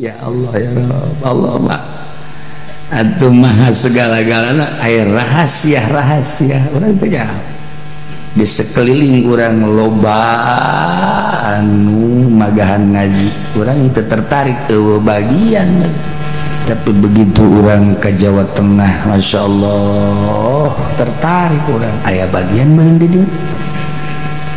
Ya Allah ya Rabb, Allah mah atuh maha segala-galana aya rahasia-rahasia urang teh di sekeliling urang loba anu magahan ngaji urang teu tertarik eueuh bagian tapi begitu urang ke Jawa Tengah Masya Allah tertarik urang aya bagian meureun di dieu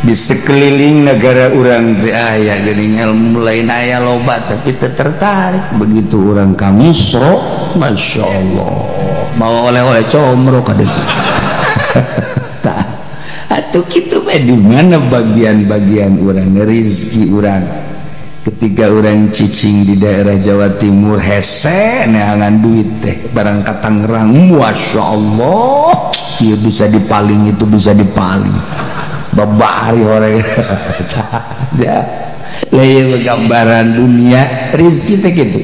di sekeliling negara urang teh aya geuning ilmu lain aya loba tapi teu tertarik begitu urang ka Misra Masya Allah mau oleh-oleh comro ka dieu tah atuh kitu mah di mana bagian-bagian urang rezeki urang ketika urang cicing di daerah Jawa Timur hese neangan duit teh barang ka Tangerang Masya Allah ieu bisa dipaling itu bisa dipaling babari orang ya lain gambaran dunia rezeki teh gitu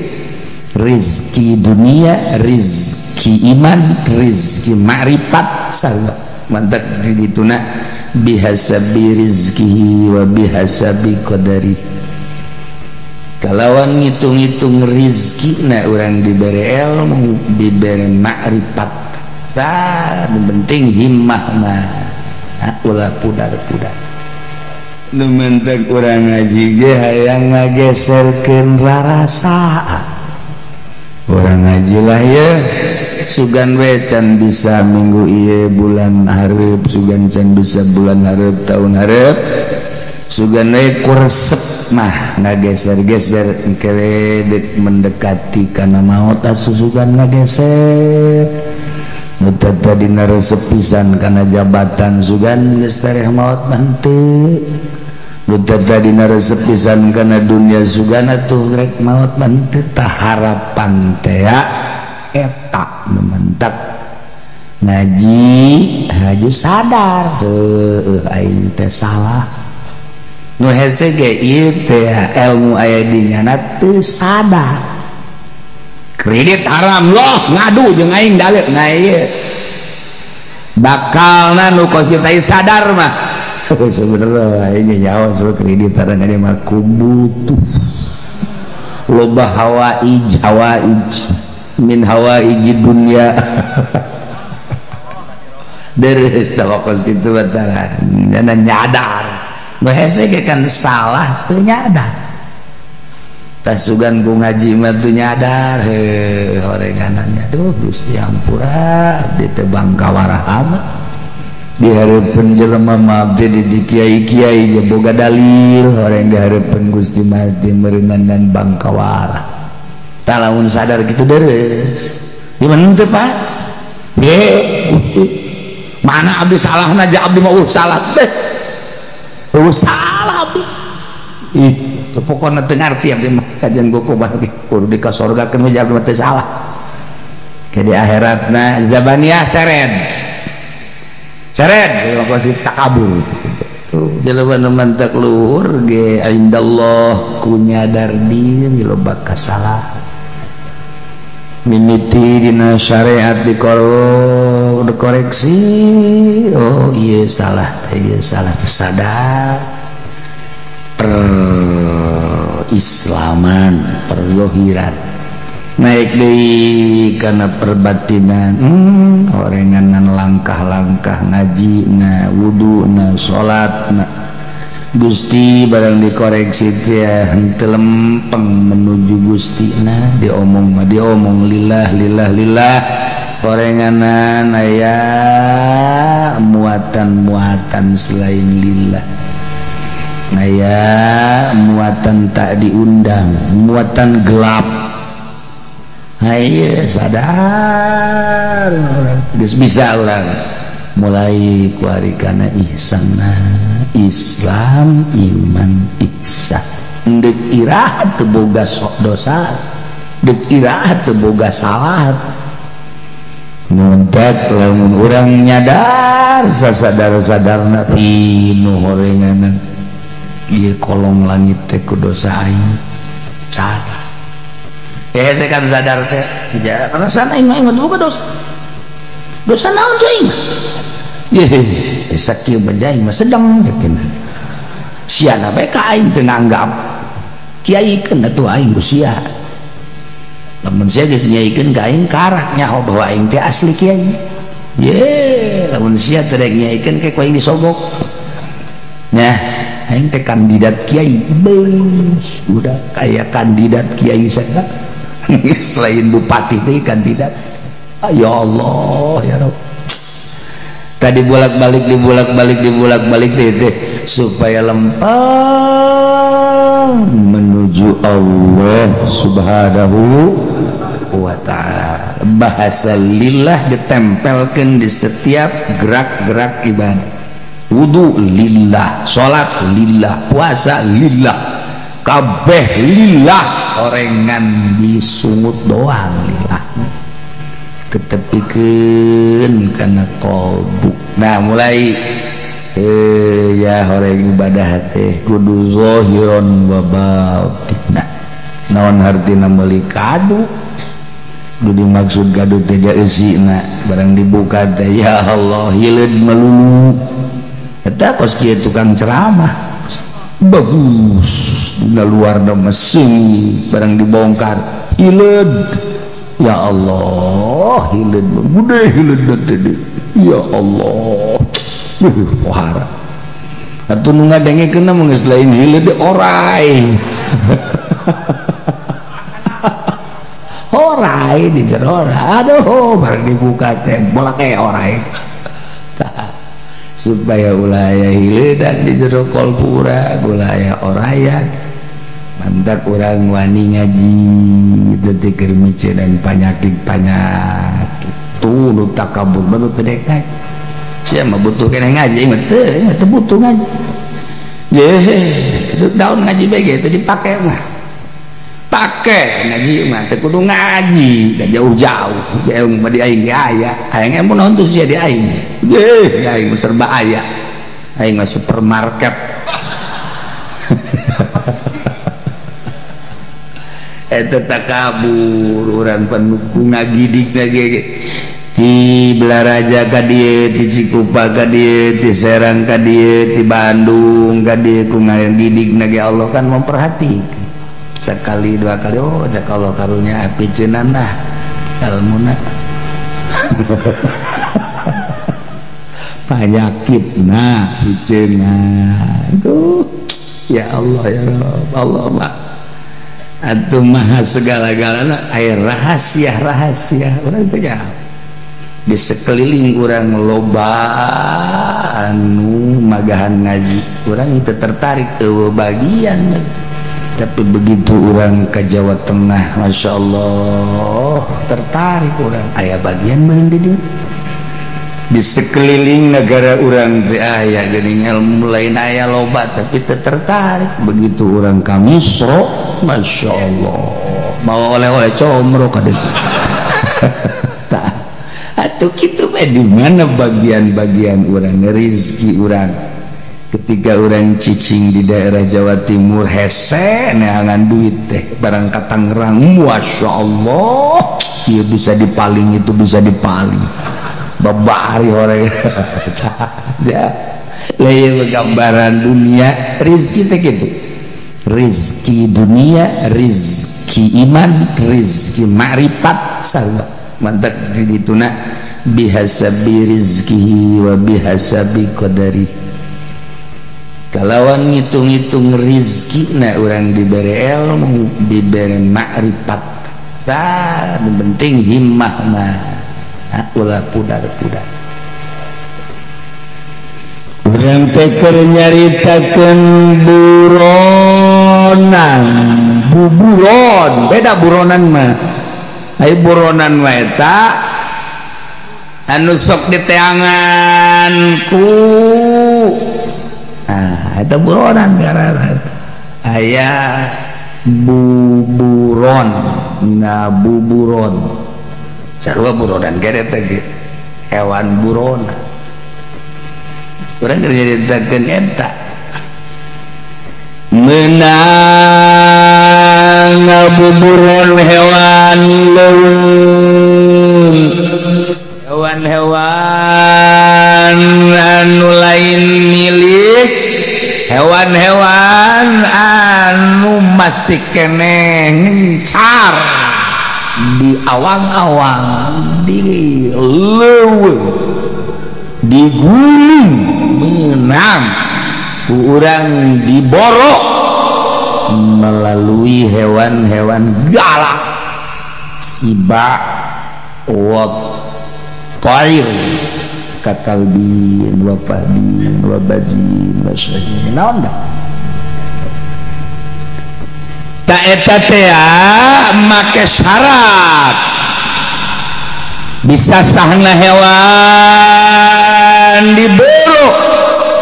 rezeki dunia rezeki iman rezeki ma'rifat sareng mantap dituna bihasabi rizkihi wa bihasabi qadari kalawan ngitung-ngitung rezekina urang diberi ilmu diberi ma'rifat tah penting himmah mah ulah pudar-pudar nu mentek urang ngaji ge hayang ngageserkeun rarasaan urang ngaji lah ya sugan we can bisa minggu ieu bulan hareup sugan can bisa bulan hareup tahun hareup sugan we kuresep mah ngageser-geser engke mendekati kana maot asuh sugan ngageser nutata dina resep pisan kana jabatan sugan geus tareh maot manteu nutata dina resep pisan kana dunia sugan atuh rek maot manteu tah harapan teh eta nu mentek ngaji haju sadar heueuh aing teh salah nu hese ge ieu teh ilmu aya di nyana teu sadar kredit haram loh ngadu jeung aing dalil nah ieu bakalna nu kos kita sadar mah sebenarnya aing nyawa soal kredit haram ini mah kubutuh loba hawaij min hawaij dunya deres tah kos kitu bataran nyadar nu hese ge kan salah teu nyadar tasugan ku ngaji mah tu nyadar horenganannya duh Gusti ampura di tebang kawaraha di hareupeun jelema mah teh di kiai-kiai ge boga dalil horeng di hareupeun Gusti mah teh meureunan dan bangkawara tah lamun sadar kitu deres di mana teh Pak ye mana abdi salahna ja abdi mah salah teh salah abdi ih pokoknya dengar tiap di kajian gua kubah kudu di kasorga kan menjawab mati salah ke di akhiratna zabaniyah seret masih takabur tuh jalan mantak luhur ge indallah kunyadar diri loba kasalah mimiti dina syariat dikoreksi oh iya salah sadar islaman perzohiran naik deui kana perbatinan horenganan langkah-langkah ngajina wuduna salatna Gusti barang dikoreksi teh henteu lempeng menuju Gustina diomong lillah horenganan aya muatan selain lillah aya muatan tak diundang muatan gelap ayo sadar geus bisa urang mulai ku ari kana ihsanna Islam iman ihsan deuk irah teu boga dosa deuk irah teu boga salah nuntek lamun urang nyadar sasadar-sadarna pinu horenganan ieu kolong langit teh ku dosa aing sadar saya kan sadar teh karena sana aing mah boga dosa naon teh aing ye sakieu aing mah sedeng cenah siana bae ka aing teu nganggap kiai keun atuh aing ku sia lamun sia geus nyaikeun ka aing karaknya bahwa aing teh asli kiai lamun sia teh rek nyaikeun ke ku aing disogok nya aing teh kandidat kiai udah kayak kandidat kiai saja selain bupati teh kandidat ya Allah ya Rabb tadi bolak-balik teh supaya lempang menuju Allah Subhanahu wa ta'ala. Bahasa lillah ditempelkan di setiap gerak-gerak ibadah. Wudu lillah, salat lillah, puasa lillah, kabeh lillah, orengan disungut doang lillah. Ketepikeun kana qalbu. Nah mulai ya horeng ibadah teh kudu zahiron wa batin. Naon hartina meuli kadu kudu maksud kadu teh eusina barang dibuka teh ya Allah hileud melulu eta kos kieu tukang ceramah bagus na luar na mesin barang dibongkar hileud ya Allah hileud gede hileud teh ya Allah wahara atuh nu ngadengekeun mah geus lain hileud orai orai di jero aduh barang dibuka teh bolak orai supaya ulah aya hileudan di jero kolpura ulah aya orayan mantak urang wani ngaji teu keur miceun panyakit tuh nu takabur baru teu dek sia mah butuh keneh ngaji mah teu butuh ngaji daun ngaji bege teu dipake mah pake ngaji mah teu kudu ngaji da jauh-jauh jauh mah di aing ge aya aing mun naon tuh sia di aing aing serba aya aing mah supermarket eta takabur urang penuh ngagidik ge di Belaraja ka dieu di Cikupa ka dieu di Serang ka dieu di Bandung ka dieu ku ngadidik ge Allah kan memperhatikan sekali dua kali oh cak Allah karunya piceunan dah ilmuna penyakitna piceuna itu ya Allah ya Rabb Allah mah atuh maha segala-galana aya rahasia urang teh di sekeliling urang loba anu magahan ngaji urang teu tertarik eueuh bagian tapi begitu orang ke Jawa Tengah Masya Allah tertarik orang aya bagian mendidih di sekeliling negara orang teh aya geuning ilmu lain aya loba tapi tertarik begitu orang ka Misra Masya Allah mau oleh-oleh comro ka dieu atuh kitu mah di mana bagian-bagian orang rezeki orang ketika orang cicing di daerah Jawa Timur hese neangan duit teh barang ka Tangerang Masya Allah ieu bisa dipaling itu bisa dipaling babari orang ya lain gambaran dunia rezeki teh kitu rezeki dunia rezeki iman rezeki makrifat sarua mantap di dituna bihasabi rizkihi wa bihasabi qadari kalawan ngitung-ngitung rizki na orang diberi ilmu diberi makrifat tah penting himmah mah ulah pudar-pudar urang teh keur nyaritakeun buronan buburon beda buronan mah ai buronan mah eta anu sok diteanganku eta buronan karana aya buburon na buburon sarua buronan gede teh hewan buron urang keur nyaritakeun eta meunang buburon hewan leuweung hewan-hewan anu lain milik hewan-hewan anu masih keneh ngencar di awang-awang, di leuweung, di gunung menang urang diborok melalui hewan-hewan galak siba wa ta'ir kakalbin wa fahdin wa bazin wa syahin naon da ta eta teh make syarat bisa sahna hewan diburu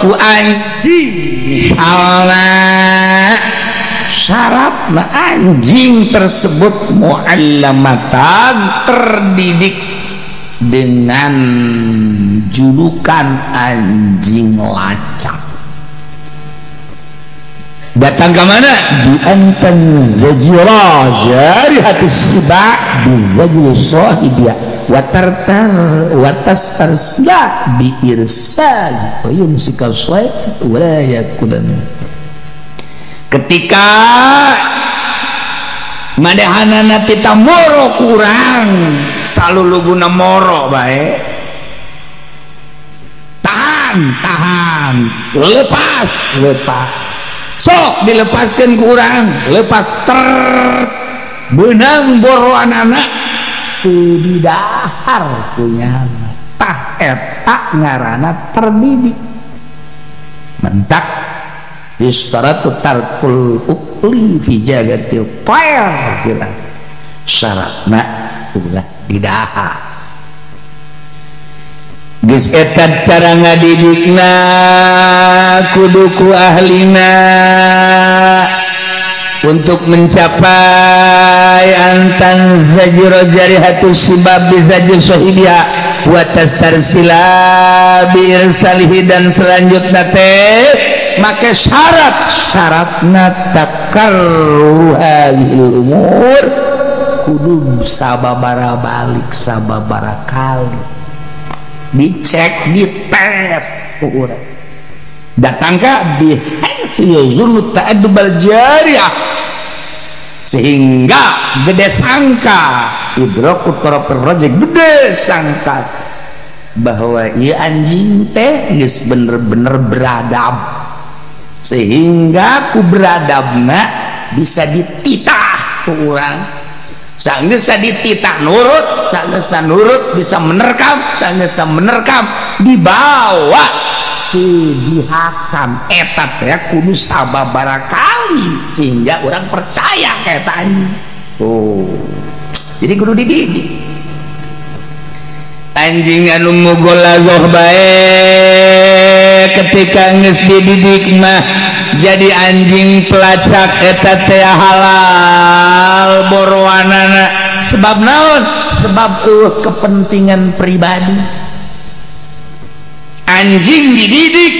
ku anjing misalna syaratna anjing tersebut muallamatan terdidik dengan julukan anjing lacak. Datang ke mana? Di antan zajira jarihatus siba bi zajri sahibiya wa tastarsiya bi irsal wa yumsikal syai' wa la yakulan. Ketika madahanana tita moro kurang saluluguna moro bae tahan lepas sok dilepaskan kurang lepas benang boroan anak tu di dahar punya tah eta ngarana terdidik mentak istaratu tarkul ukli fi jagatil tayar kira syaratna ulah didahar geus eta cara ngadidikna kuduku ahlina untuk mencapai antan zajira jarihatus sibab bi zajir sahibiha wa tastarsila bi irsalihi dan selanjutnya teh make syaratna takarruhil umur kudu sababara balik sababara kali dicek dites urang datang ka bihaytsu yazunnu ta'addubal jariyah sehingga gede sangka idraku tarafir rajul gede sangka bahwa ieu anjing teh geus bener-bener beradab sehingga ku beradabna bisa dititah ku urang sanggeusna dititah nurut sanggeusna nurut bisa menerkam sanggeusna menerkam dibawa ke dihakam eta teh kudu sababara kali sehingga orang percaya ka eta anjing oh jadi kudu dididik anjing anu mugolazoh bae ketika geus dididik mah jadi anjing pelacak eta teh halal boroanana sebab naon sebab kepentingan pribadi anjing dididik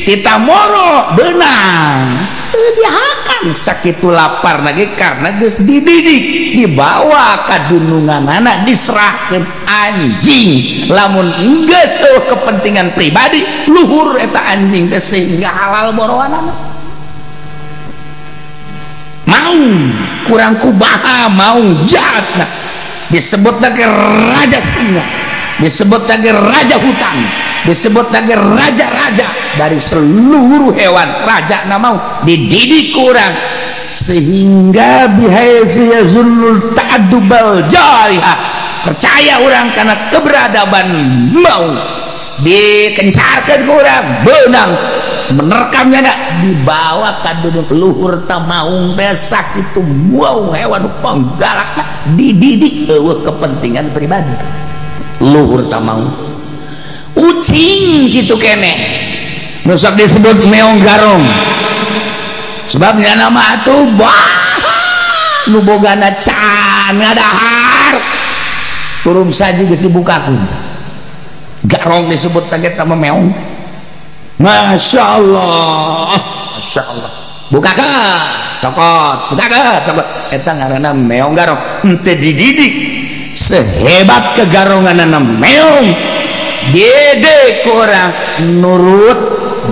kita moro benang dihakam sakitu lapar lagi karena geus dididik dibawa ka dunungan anak diserahkeun anjing lamun geus kepentingan pribadi luhur eta anjing teh sehingga halal boroanana mau kurang kubaha mau jahatna disebut lagi raja singa disebut lagi raja hutan disebut lagi raja-raja dari seluruh hewan raja na mau dididik kurang sehingga bihaytsu yazunnul ta'addubal jariyah percaya orang karena keberadaban mau dikencarkan kurang benang menerkamnya nak dibawa ka dunia luhur tamaung besak itu wow hewan penggalak dididik eueuh kepentingan pribadi luhur tamaung ucing gitu kene nusak disebut meong garong sebabnya nama atuh nu bogana can ngadahar turun saja geus dibukakeun garong disebut tadi sama meong Masya Allah bukakan cokot bukakan cokot eta ngaranna meong garong henteu dididik sehebat kegaronganana meong gede kurang nurut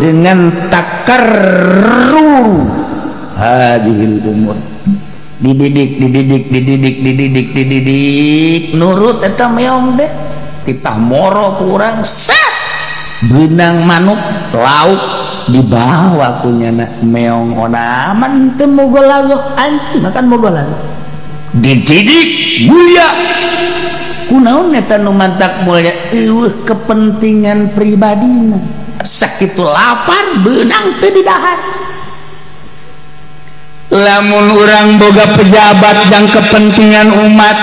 dengan takarrur hadhil umur dididik nurut eta meong deh kita moro kurang set benang manuk lauk dibawa kunyana meong onaman teu moga lagu anti makan moga lagu dididik mulia kunaon eta nu mantak mulia eueuh kepentingan pribadina sakitu lapar benang teu didahar lamun urang boga pejabat dan kepentingan umat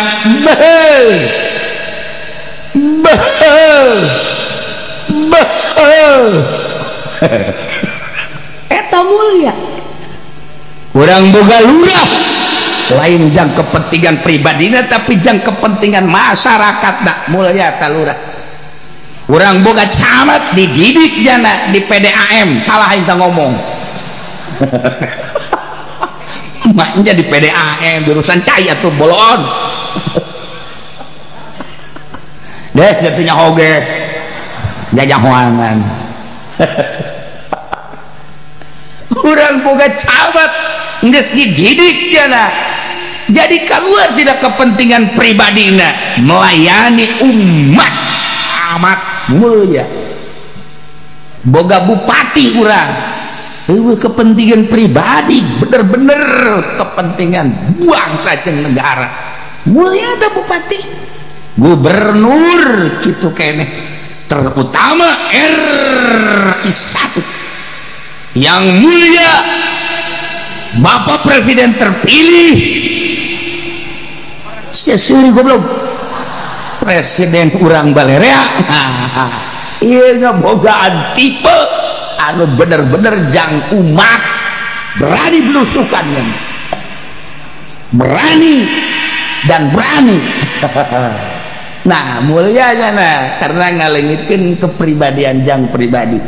eta mulia urang boga lurah lain jang kepentingan pribadina tapi jang kepentingan masyarakat dak mulia ta lurah urang boga camat dididik jana di PDAM salah aing ngomong maknya di PDAM jurusan cai atuh bolon deh jatuhnya hoge jajahoangan urang boga camat geus dididik jana jadi keluar tidak kepentingan pribadina melayani umat camat mulia boga bupati urang kepentingan pribadi bener-bener kepentingan bangsa jeung negara mulia ada bupati gubernur gitu kene terutama RI 1 yang mulia Bapak Presiden terpilih sesuri goblok Presiden urang Balerea ieu ngabogaan tipe anu bener-bener jang umat berani belusukannya berani dan berani nah mulianya nah karena ngalengitkeun kepribadian jang pribadi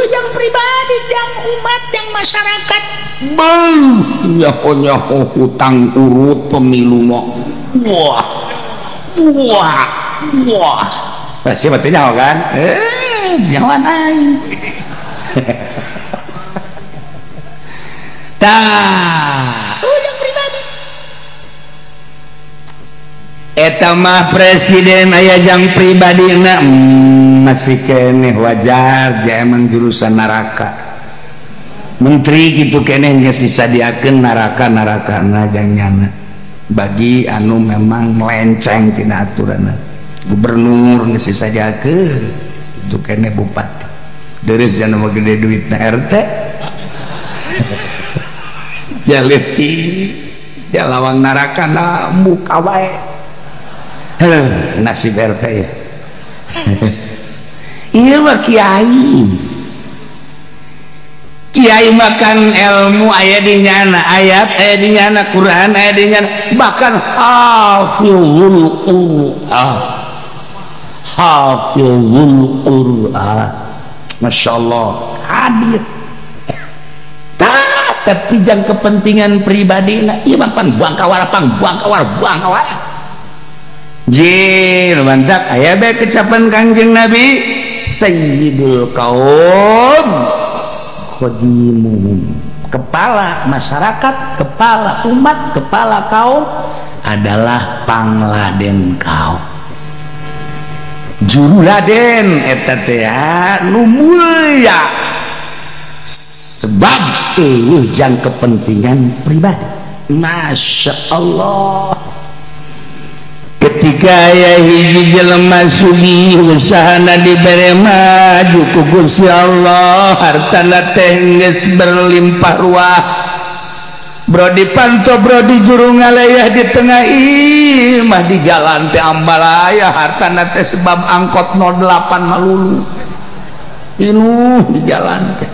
jang pribadi jang umat jang masyarakat nyaho hutang urut pemilu mah wah pasti betul nyaho kan nyawan aing ujang pribadi eta mah presiden aya jang pribadina masih keneh wajar emang jurusan neraka menteri gitu keneh geus disadiakeun neraka-narakana jang nyana bagi anu memang melenceng tina aturanna gubernur geus disadiakeun itu keneh bupati deres jangan mau gede duit RT jaliti jalawang neraka na buka wae nasib RT ya iya mah kiai makan ilmu aya di nyana ayat aya di nyana Quran aya di nyana bahkan hafizul Quran Masya Allah hadis tapi jang kepentingan pribadi iya makan buang kawar jil mantak aya bae kecapan Kangjeng Nabi sayyidul kaum khadimuhum kepala masyarakat kepala umat kepala kaum adalah pangladen kaum juruladen eta teh nu mulia sebab jang kepentingan pribadi. Masya Allah ketika aya hiji jelema sugih usahana dibere maju ku Gusti Allah hartana teh geus berlimpah ruah brodi panto brodi juru ngalayah di tengah imah di jalan teh ambalaya hartana teh sebab angkot 08 malulu inuh di jalan teh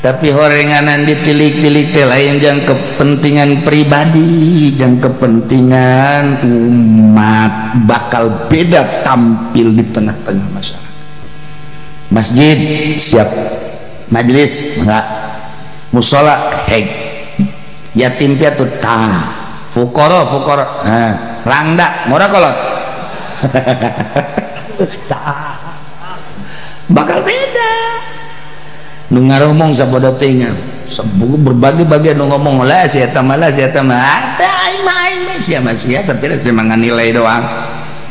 tapi horenganan ditilik-tilik teh lain jang kepentingan pribadi jang kepentingan umat bakal beda tampil di tengah-tengah masyarakat. Masjid siap, majelis enggak, musola yatim piatu tah, fukoro rangda murah kolot bakal beda. nu ngaromong sapodo teh berbagai bagian nu ngomong lah sia eta mah tah aing mah sia tapi cuma nganilai doang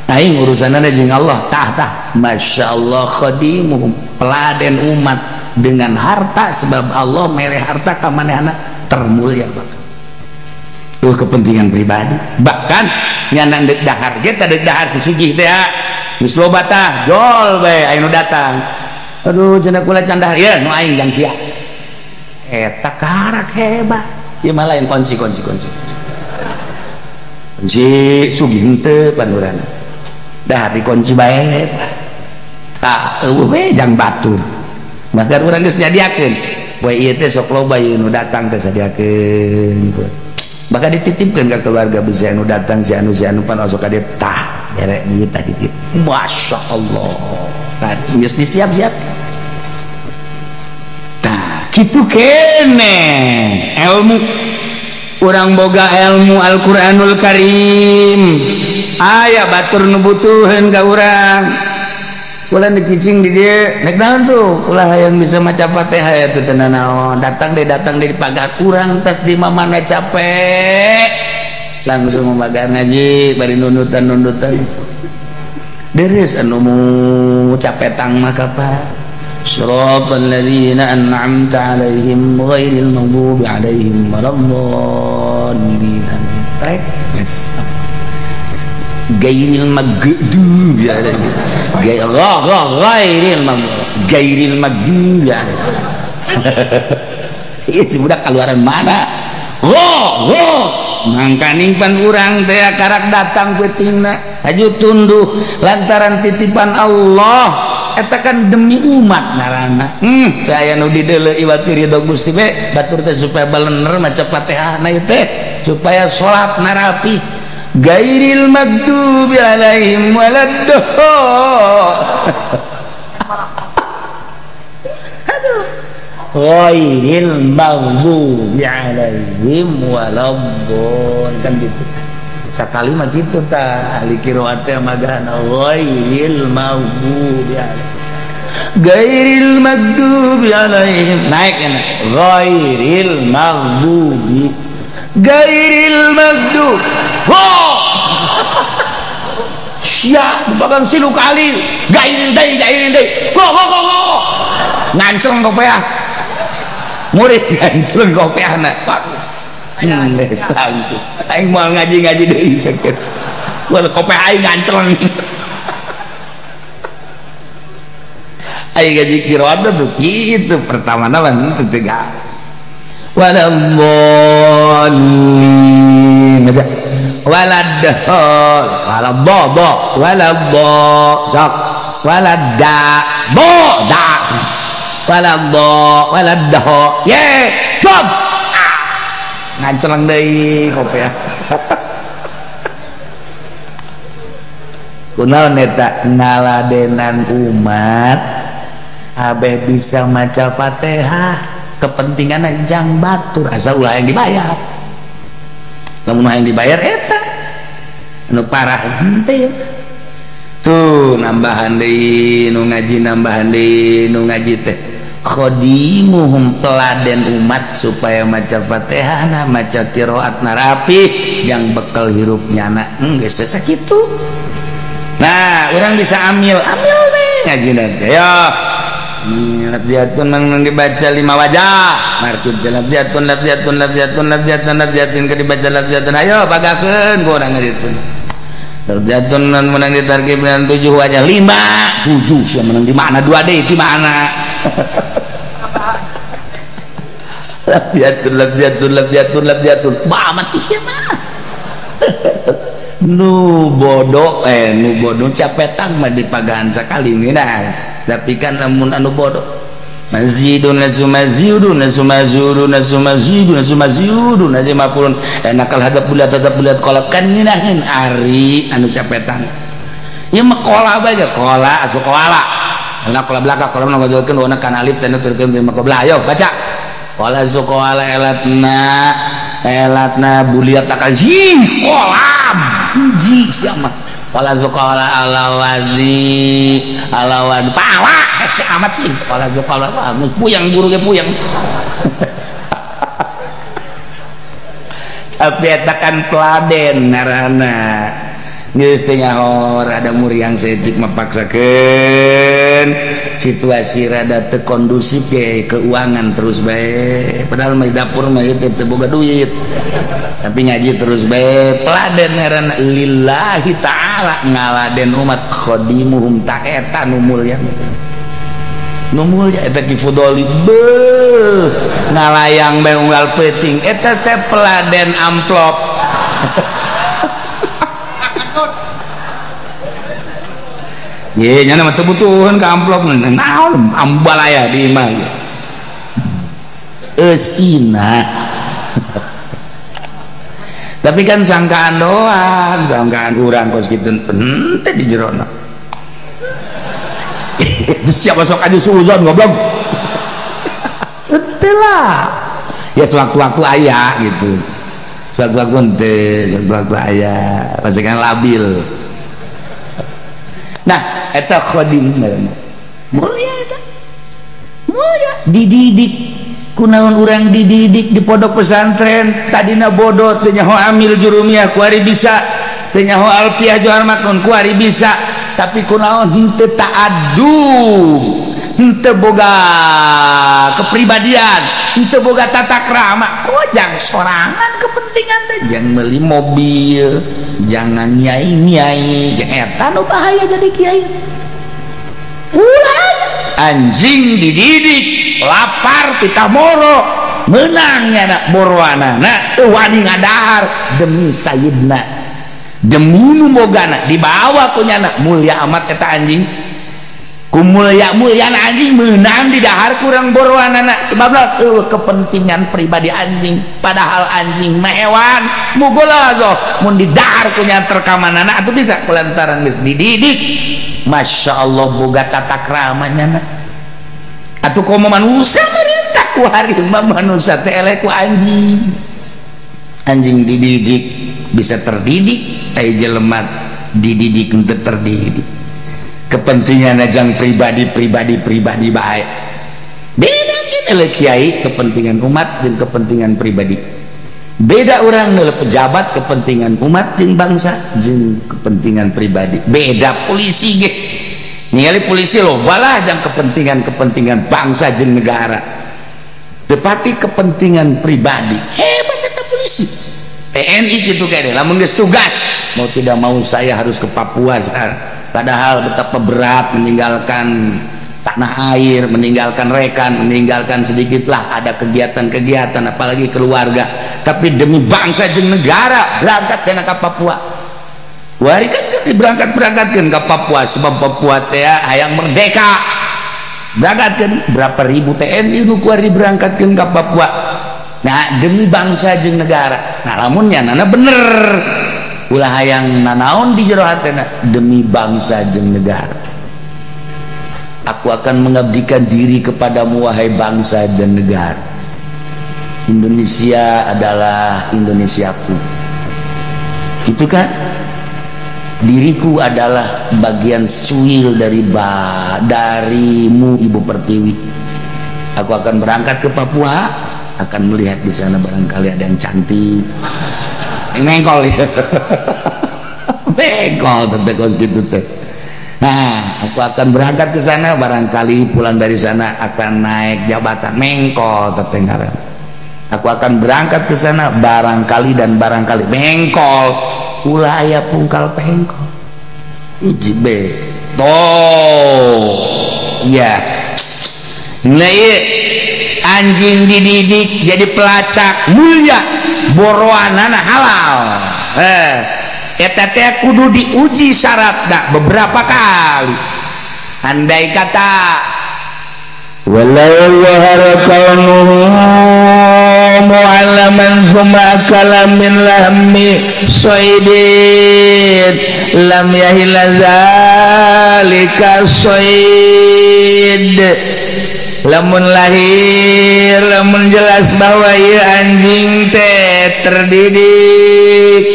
aing urusanana jeung Allah tah masyaallah khadimuhum peladen umat dengan harta sebab Allah mere harta ka manehna termulia bahkan kepentingan pribadi bahkan nyanang deuk dahar ge teh deuk dahar sisugih teh geus loba tah jol bae aya nu datang aduh cenah kula can dahar ya nu aing jang sia eta karak hebat ieu mah lain kunci sugih henteu panurana dahar dikunci bae tah eueuh we jang batur maka urang geus nyadiakeun poe ieu teh sok loba ieu nu datang teh sadiakeun maka dititipkan ke keluarga besar anu datang si anu pan osok ka dieu tah derek dieu tah dititip masyaallah tah geus disiap-siap tah kitu kene ilmu urang boga ilmu Al-Qur'anul Karim aya batur nu butuheun ka urang kula dicicing di dieu nek naon tuh kula hayang bisa maca Fatihah ya teu naon datang deh di pagar kurang tas di mamana capek langsung membagar ngaji bari nunutan deres anu capetang mah kapal siratal ladzina an'amta 'alaihim ghairil maghdubi 'alaihim waladdallin gairil maghdubi 'alaihim gairil maghdubi ieu si budak kaluaran mana mangkaning pan urang teh karak datang peutingna haju tunduh lantaran titipan Allah eta kan demi umat ngaranna teh aya nu dideuleu iwati ridho Gusti be batur teh supaya balener maca Fatihah na teh supaya salat narapi gairil maghdubi alaihim ghairil maghdubi alaihim waladdallin kan gitu sakali mah gitu tah ahli qiraat teh magana ghairil maghdubi alaihim gairil maghdubi alaihim naik kana ghairil maghdubi siap bagang silu kali gairin deui go nganceng kopiah murid nganceng kopiahna geus langsung aing moal ngaji deui ceuk wal kopiah aing nganceng aing ngaji qiraat tuh kitu pertama naon teu tega waladdallin ye stop nganceng deui kopiah kunaon eta ngaladenan umat abe bisa maca Fatihah kepentingan jang batur asal ulah yang dibayar lamun yang dibayar eta anu parah henteu tuh nambahan deui nu ngaji teh khadimuhum teladen umat supaya maca Fatihah maca qiraat rapi yang bekal hirupnya geus sakitu nah urang bisa amil ngaji teh ya labjatun nang dibaca 5 wajah martub labjatun ke dibaca labjatun ayo pagakeun ku urang ngeureun labjatun nan menang ditarkib dengan 7 wajah 7 sia menang di mana 2D di mana labjatun amat sih mah nu bodoh capetang mah dipagahan sakali nina tapi kan lamun anu bodoh mazidun nasumazidun aja mapun nakal hadap bulat kolak kan nyinahin ari anu capetan ieu mah kola bae kola asup koala anak kola belakang kola ngajolkeun warna kan alif teh nuturkeun lima qoblah ayo baca kola asup koala elatna buliat takal kolam ji sia mah Wala zuqala alawan pala amat sih wala zuqala puyang guru ge puyang. Tapi eta kan peladen ngaranna geus teu nyaho rada muriang setik mapaksakeun situasi rada teu kondusif ge keuangan terus bae padahal mah dapur mah teu boga duit tapi ngaji terus bae peladen ngaranna lillahi ta'ala ngaladen umat khadimuhum ta eta nu mulya eta ki fudoli beuh ngalayang bae unggal peuting eta teh peladen amplop. Ye nya mah teu butuhan ka amplop naon ambal aya di imah eusina. Tapi kan sangkaan doang, sangkaan urang kos kitu teh di jerona. Siapa sok anu suzon goblok. Teu lah. Ya sewaktu-waktu aya gitu. Sewaktu-waktu teh, sewaktu-waktu aya, pasti kan labil. Nah, eta khadim mulia eta. Mulia dididik kunaon urang dididik di pondok pesantren tadina bodoh teu nyaho amil jurumiyah ku ari bisa teu nyaho alfiah johar maknun ku ari bisa tapi kunaon henteu ta'addub henteu boga kepribadian henteu boga tata krama kojang sorangan kepentingan teh jang meuli mobil jangan nyai-nyai eta nu bahaya jadi kiai ulah anjing dididik lapar pitah moro menangnya nak boroanana teu wani ngadahar demi sayidna demi nu bogana dibawa ku nyana mulia amat eta anjing ku mulia-muliana anjing menang di dahar kurang boroanana sebabna kepentingan pribadi anjing padahal anjing mah hewan mugola zo mun di dahar ku nyanter ka manana atuh bisa kulantaran geus dididik Masya Allah boga tata kramanya atuh komo manusia merintah ku harimau manusia teh eleh ku anjing anjing dididik bisa terdidik aya jelema dididik henteu terdidik kepentingan ajang pribadi baik beda gini kiai kepentingan umat dan kepentingan pribadi beda orang nilai pejabat kepentingan umat jeung bangsa jeung kepentingan pribadi beda polisi ge ningali polisi loba lah jeung kepentingan bangsa jeung negara tepati kepentingan pribadi hebat eta polisi TNI gitu kayak lamun geus tugas mau tidak mau saya harus ke Papua padahal betapa berat meninggalkan tanah air, meninggalkan rekan, meninggalkan sedikitlah ada kegiatan-kegiatan apalagi keluarga tapi demi bangsa jeung negara berangkat kana ka Papua wari kan diberangkat-berangkatkeun ka Papua sebab Papua teh hayang merdeka berangkatkeun berapa ribu TNI nu kuari berangkatkeun ka Papua nah demi bangsa jeung negara nah lamun nyanana bener ulah hayang nanaon di jero hatena demi bangsa jeung negara aku akan mengabdikan diri kepadamu wahai bangsa dan negara Indonesia adalah Indonesiaku itu kan diriku adalah bagian secuil darimu Ibu Pertiwi aku akan berangkat ke Papua akan melihat di sana barangkali ada yang cantik mengkol ya mengkol tetekos gitu teh nah aku akan berangkat ke sana barangkali pulang dari sana akan naik jabatan mengkol tetenggaran aku akan berangkat ke sana barangkali mengkol ulah aya pungkal pengkol hiji be toh ya nah anjing dididik jadi pelacak mulia boroanana halal eta teh kudu diuji syaratna beberapa kali andai kata walau wahara kaunuhu mu'alaman huma kalamin lahmi soidin lam yahila zalika soid lamun lahir lamun jelas bahwa ieu anjing teh terdidik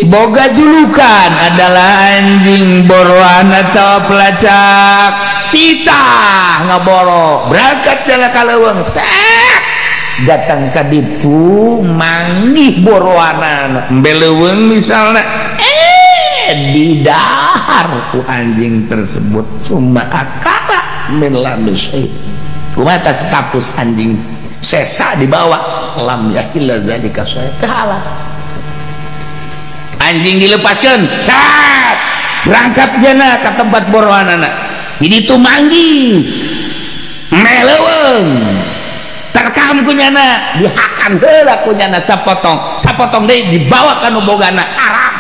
boga julukan adalah anjing boroan atau pelacak titah ngaboro berangkat jalan kaleweng datang ke ditu manggih boroanan beleweng misalnya didahar ku anjing tersebut cuma akala melandus kumata status anjing sesa dibawa lam yakilla zalika ta'ala anjing dilepaskan sat berangkat jana ke tempat boroanana jadi itu manggi meleweng terkam kunyana dihakan heula kunyana sapotong deui dibawa ka nu bogana haram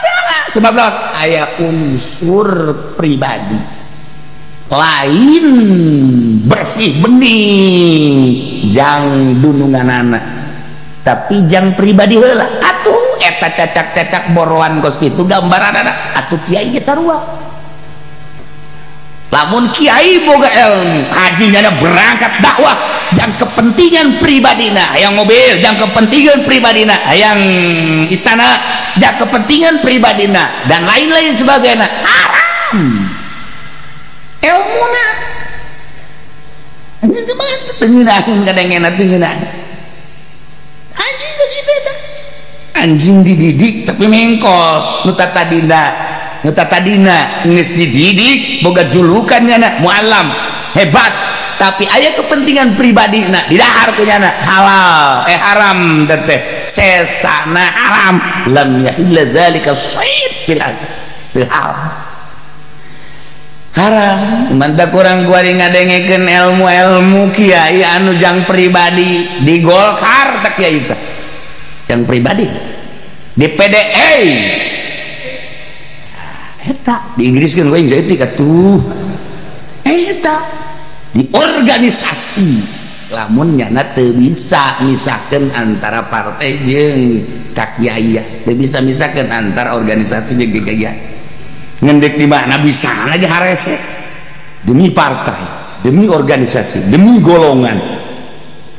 ta'ala sebab aya unsur pribadi lain bersih bening jang dunungan anak tapi jang pribadi heula atuh eta cacak-cacak boroan kos kitu gambaran anak atuh kiai ge sarua lamun kiai boga ilmu hajinya berangkat dakwah jang kepentingan pribadina hayang mobil jang kepentingan pribadina hayang istana jang kepentingan pribadina dan lain-lain sebagainya haram ilmuna anjing dididik tapi mengkol nuta tadina nges dididik boga julukannya na mualam hebat tapi aya kepentingan pribadi na didahar kunyana halal haram teteh sesana haram lam yahilla dzalika syait fil halal haram mantap kurang gua ngadengekeun ilmu kiai anu jang pribadi di Golkar tak kiai teh jang pribadi di PDA eta di Inggris kan gua jadi katuh eta di organisasi lamun nyana teu bisa misakeun antara partai jeung kakiai teu bisa misakeun antara organisasi jeung kiai ngendek di mana bisa aja harese demi partai demi organisasi demi golongan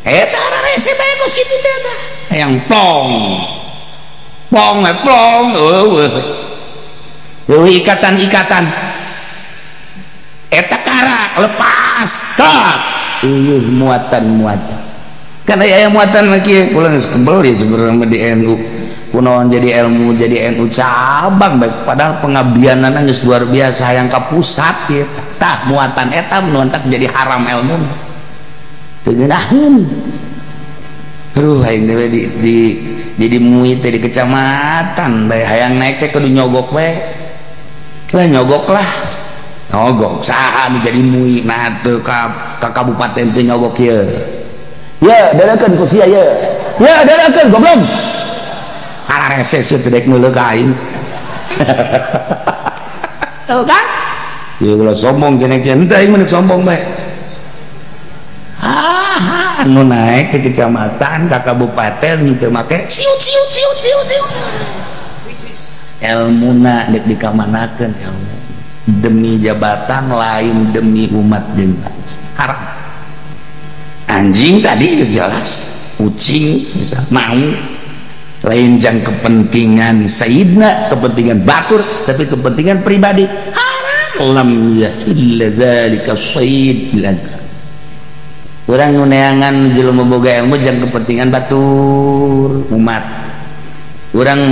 eta harese bae kos kitu teh yang plong ikatan eta karak lepas tak muatan kan aya muatan lagi pulang kebel ya sebenarnya di NU kunaon jadi ilmu jadi NU cabang baik padahal pengabdianana geus luar biasa yang ka pusat ya tah muatan eta menuantak jadi haram ilmu teu ngeunaheun aing di jadi muid di kecamatan bae hayang naik teh kudu nyogok we nyogok saha nu jadi muid nah teu ka kabupaten teh nyogok ye ya darakeun ku sia ye ya darakeun goblok harese sedek nuleugain tahu kan ya ulah sombong cenah ente aing meuneuk sombong bae anu naik ke kecamatan ka kabupaten teu make ciut ilmuna dek dikamanakeun ilmu demi jabatan lain demi umat jeung haram anjing tadi jelas kucing bisa mau lain jang kepentingan sayyidna kepentingan batur tapi kepentingan pribadi haram lam yahilla dzalika syait urang nu neangan jelema boga ilmu jang kepentingan batur umat urang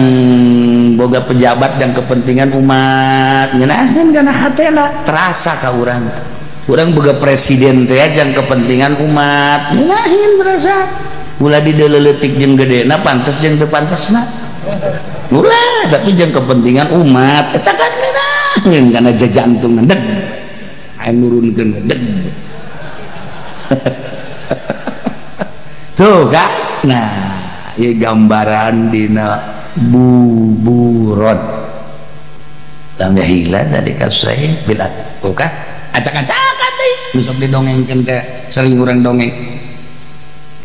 boga pejabat jang kepentingan umat ngeunaheun kana hatena terasa ka urang boga presiden teh jang kepentingan umat ngeunaheun berasa ulah dideleletik jeung gedena pantes jeung teu pantesna ulah tapi jeung kepentingan umat eta kan ngeunaheun kana jajantung deg aya nurunkeun deg tuh kan nah ieu gambaran dina buburon lam yahilla dzalika syai' bil tuh kan acak-acakan deui nu sok didongengkeun teh sering urang dongeng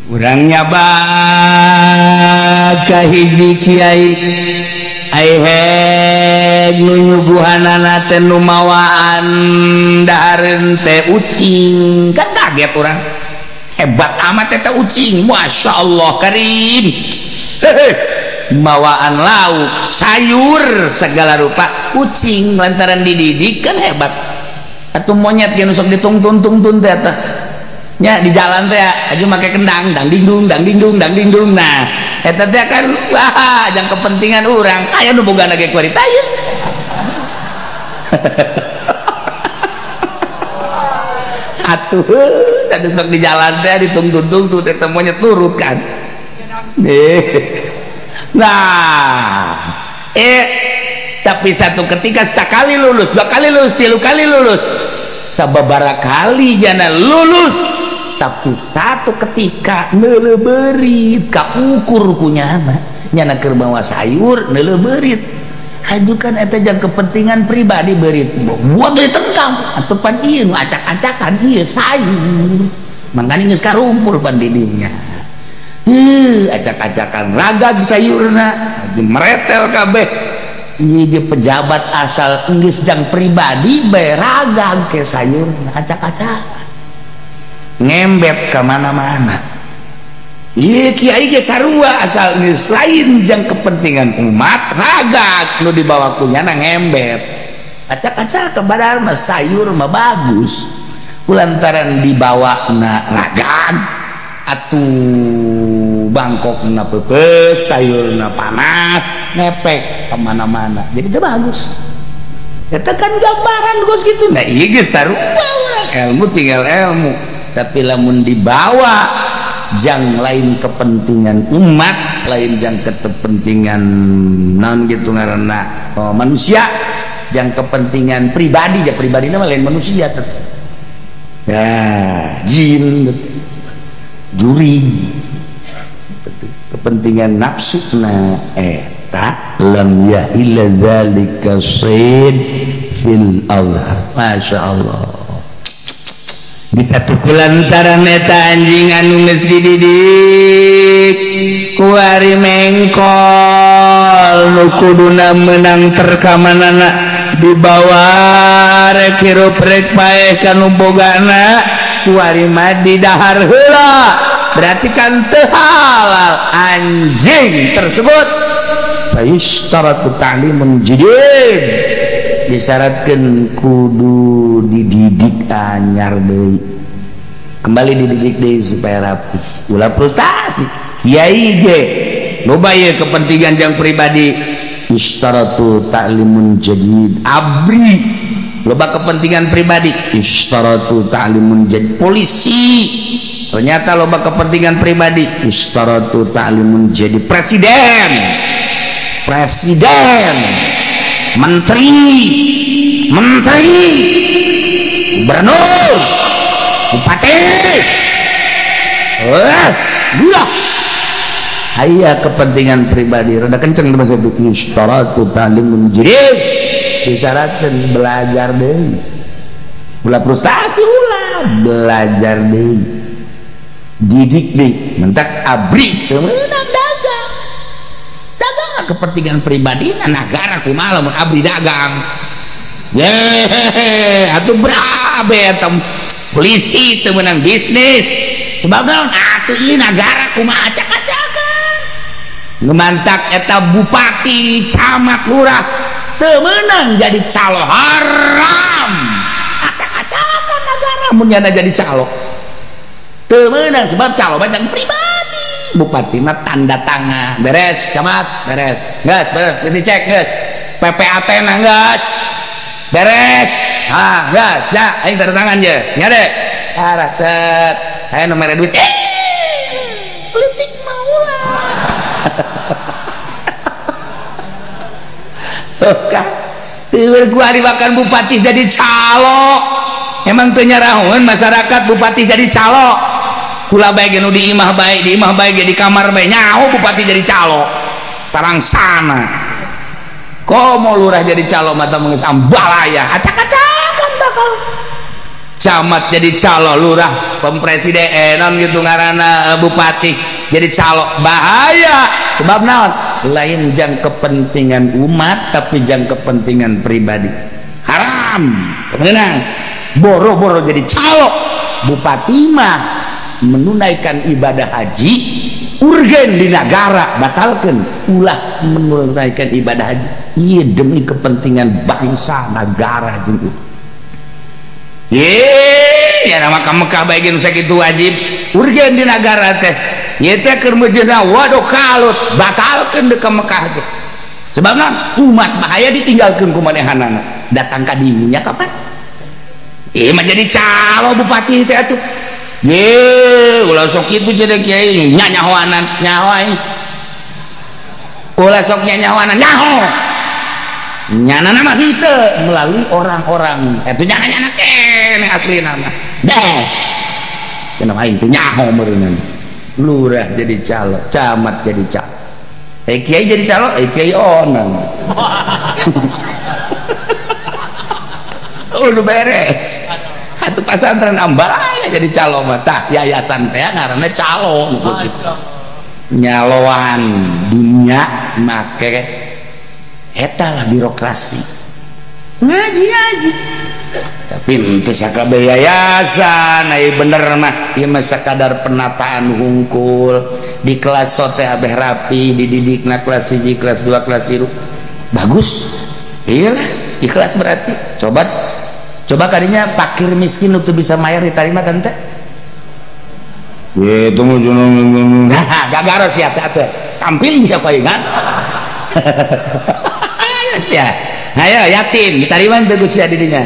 urang nyaba ka hiji kiai aiheg nu nyuguhanana teh nu mawaan dahareun teh ucing kan kaget urang hebat amat eta ucing masyaallah karim bawaan lauk sayur segala rupa kucing lantaran dididik kan hebat atau monyet yang sok ditung-tung-tung teh nya di jalan teh aja make kendang dang dingdung nah eta teh kan wah jang kepentingan urang aya nu boga ge kuarita ieu atuh tadi sok di jalan teh ditung-tung tuh teh monyet turut kan nah tapi satu ketika sekali lulus, 2 kali lulus, 3 kali lulus, sababaraha kali jana lulus, tapi satu ketika neuleuberit ka ukur kunyana nyana keur bawa sayur neuleuberit hajukan eta jang kepentingan pribadi berit buat deui tengkam atuh pan ieu nu acak-acakan ieu sayur mangkana geus karumpul pan di dinya acak-acakan ragag sayurna meretel kabeh ieu ge pejabat asal geus jang pribadi bae ragag ke sayurna acak-acakan ngembet ka mana-mana ieu kiai ge sarua asal geus lain jang kepentingan umat ragag nu dibawa kunyana ngembet acak-acak padahal mah sayur mah bagus kulantaran dibawana ragag atuh bangkokna peupeus sayurna panas ngepek kemana-mana jadi itu bagus eta kan gambaran geus kitu nah ieu ge sarua ilmu tinggal ilmu tapi lamun dibawa jang lain kepentingan umat lain jang kepentingan naon gitu ngaranna manusia jang kepentingan pribadi ya pribadi mah lain manusia tetep ya jin juri kepentingan nafsuna eta lam yahilla dzalika sayd fil Allah masyaallah di satu kulantaran eta anjing anu geus dididik ku ari mengkol nu kuduna meunang terkamanana dibawa rek hirup rek paeh kanu bogana ku ari mah di dahar heula berarti kan teu halal anjing tersebut fayustaratu ta'limun jadid disyaratkeun kudu dididik anyar deui kembali dididik deui supaya rapi ulah frustasi kiai ge loba ye kepentingan jang pribadi istaratu ta'limun jadid abri loba kepentingan pribadi istaratu ta'limun jadid polisi ternyata loba kepentingan pribadi istaratu ta'limun jadid presiden menteri gubernur bupati buah aya kepentingan pribadi rada kenceng bahasa itu istaratu ta'limun jadid disyaratkeun belajar deui ulah frustasi ulah belajar deui didik deui mentak abri teu meunang dagang kepentingan pribadi negara kumaha lamun abdi dagang atuh berabe eta polisi teu meunang bisnis sebab naon atuh ieu negara kumaha acak-acakan ngemantak eta bupati camat lurah teu meunang jadi calo haram acak-acakan negara mun nyana jadi calo teu meunang sebab calo banyak pribadi bupati mah tanda tangan beres camat beres geus dicek geus PPAT na geus beres geus ya aing tanda tangan je nya de arah set aya nu mere duit politik mah ulah oka teu gua dibakan bupati jadi calo emang teu nyarahoeun masyarakat bupati jadi calo kula bae nu di imah bae di kamar bae nyaho bupati jadi calo tarang sana komo lurah jadi calo mata mengeus ambalaya acak-acakan bakal camat jadi calo lurah pempresidenan gitu ngaranna bupati jadi calo bahaya sebab naon lain jang kepentingan umat tapi jang kepentingan pribadi haram menang boro-boro jadi calo bupati mah menunaikan ibadah haji urgen di negara batalkan ulah menunaikan ibadah haji iya demi kepentingan bangsa negara gitu ya nama ke Mekah baik nu sakitu wajib urgen di negara teh ieu teh keur meujeunna waduh kalut batalkeun ke Mekah teh sebabna umat bahaya ditinggalkeun ku manehanana datang ka dinya kapan ieu mah jadi calo bupati teh atuh ye ulah sok kitu jadi kiai nyahoanan nyahoai ulah sok nyahoanan nyaho nyana nama henteu melalui orang-orang itu nyana kene asli nama deh kenapa aing teh nyaho meureunna lurah jadi calo camat jadi calo kiai jadi calo kiai onan udah beres satu pesantren ambalaya jadi calo mata yayasan teh ngaranna calo nyaloan dunia make eta lah birokrasi ngaji tapi ente sakabeh yayasan ai bener mah ieu mah sakadar penataan hungkul di kelas sote abeh rapi dididikna kelas 1 kelas 2 kelas 3 bagus iyalah ikhlas berarti coba kadinya fakir miskin untuk bisa mayar diterima kan teh ye tunggu gagaro sia teh tampil siapa ingat sia ayo yatim diterima teh sia didinya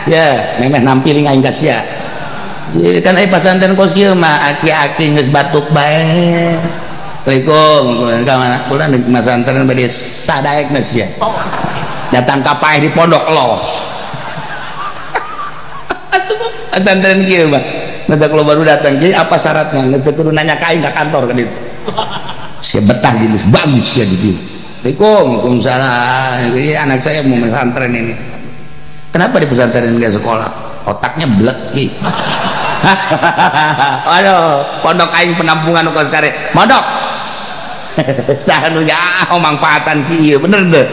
ya memeh nampiling aing ka sia kan ai pasantren kos kieu mah aki-aki geus batuk bae Assalamualaikum ka mana kula di pasantren bade sadaekna sia datang ka paeh di pondok los pesantren kieu mah nada kalau baru datang jadi apa syaratnya geus teu kudu nanya ka aing ka kantor ka ditu sia betah jenis bagus ya di ditu Waalaikumsalam ini anak saya mau pesantren ini kenapa di pesantren enggak sekolah otaknya blek ki aduh pondok aing penampungan nu kos kare mondok sanunya manfaatan sih ieu bener teu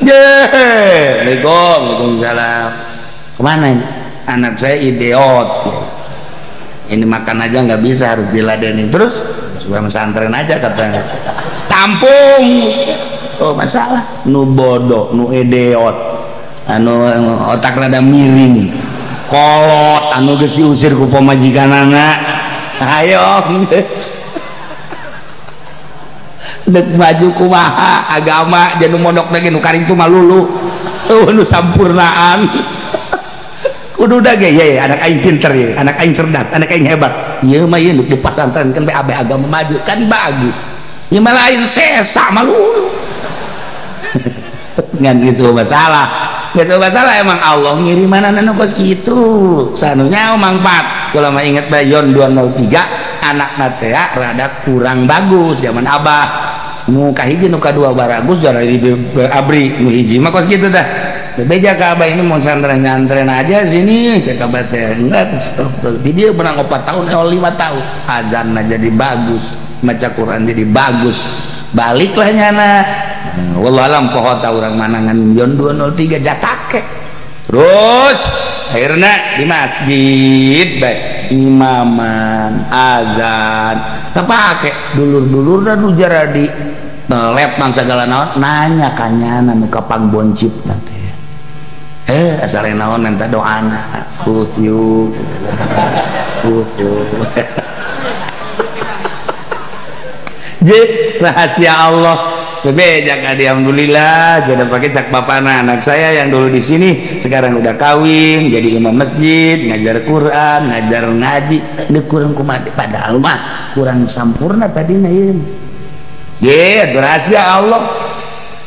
Waalaikumsalam kemana ini anak saya idiot ini makan aja nggak bisa harus diladenin terus supaya pesantren aja katanya tampung oh masalah nu bodoh nu idiot anu otak rada miring kolot anu geus diusir ku pamajikanana ayo dek maju kumaha agama jeung nu mondok lagi nu karing tu malulu nu sampurnaan kudu da ge ya anak aing pinter ya anak aing cerdas anak aing hebat ieu mah ieu di pesantren kan abe agama maju kan bagus ieu mah lain sesa malu ngan gitu masalah emang Allah ngiriman anu kos kitu sanunya manfaat kalau mah inget bayon 203 anak natea rada kurang bagus zaman abah nu kahiji nu kadua baragus jara di abri nu hiji mah kos kitu dah beja ka abah ini mau santren nyantren aja sini cek abah teh enggak dia pernah 4 tahun 5 tahun azanna jadi bagus maca Quran jadi bagus baliklah nyana wallah alam poho ta urang manangan yon 203 jatake terus akhirnya di masjid baik imaman azan kapake dulur-dulur dan ujara di lep nang segala naon nanya kanyana nu kapang boncit nanti asale naon minta doana fuyu je rahasia Allah bebeja kadi alhamdulillah jadi pakai cak bapana anak saya yang dulu di sini sekarang udah kawin jadi imam masjid ngajar Quran ngajar ngaji ini kurang kumaha padahal mah kurang sempurna tadinya ieu ye rahasia Allah